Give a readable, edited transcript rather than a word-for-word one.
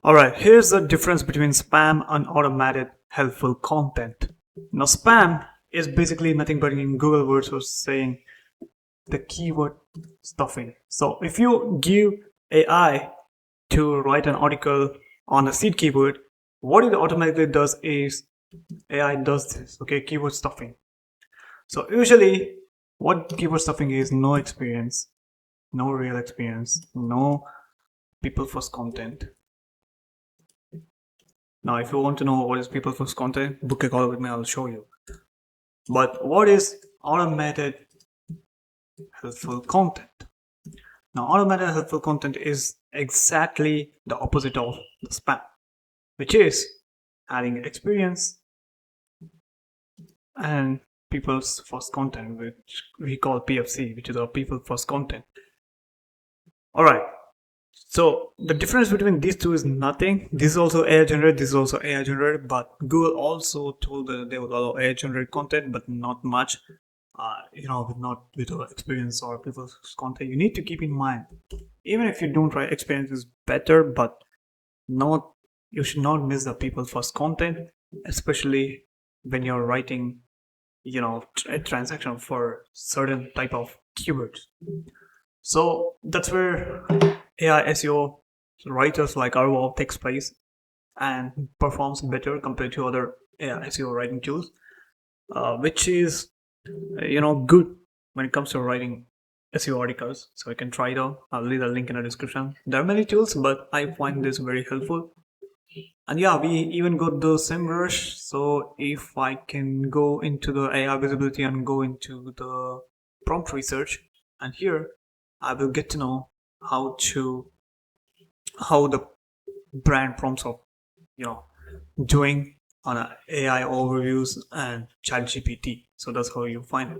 Alright, here's the difference between spam and automated helpful content. Now, spam is basically nothing but in Google words was saying the keyword stuffing. So if you give AI to write an article on a seed keyword, what it automatically does is AI does this, okay, keyword stuffing. So usually what keyword stuffing is: no experience, no real experience, no people first content. Now, if you want to know what is people first content, book a call with me, I'll show you. But what is automated helpful content? Now, automated helpful content is exactly the opposite of the spam, which is adding experience and people's first content, which we call PFC, which is our people first content. Alright, so the difference between these two is nothing. This is also AI generated, this is also AI generated, but Google also told that they will allow AI generated content, but not much. Not with experience or people's content. You need to keep in mind, even if you don't write, experience is better, but you should not miss the people first content, especially when you're writing, a transaction for certain type of keywords. So that's where AI SEO writers like Arvo takes place and performs better compared to other AI SEO writing tools, which is good when it comes to writing SEO articles. So you can try it out. I'll leave the link in the description. There are many tools, but I find this very helpful. And yeah, we even got the SEMrush. So if I can go into the AI visibility and go into the prompt research, and here I will get to know how the brand prompts are doing on AI overviews and ChatGPT. So that's how you find it.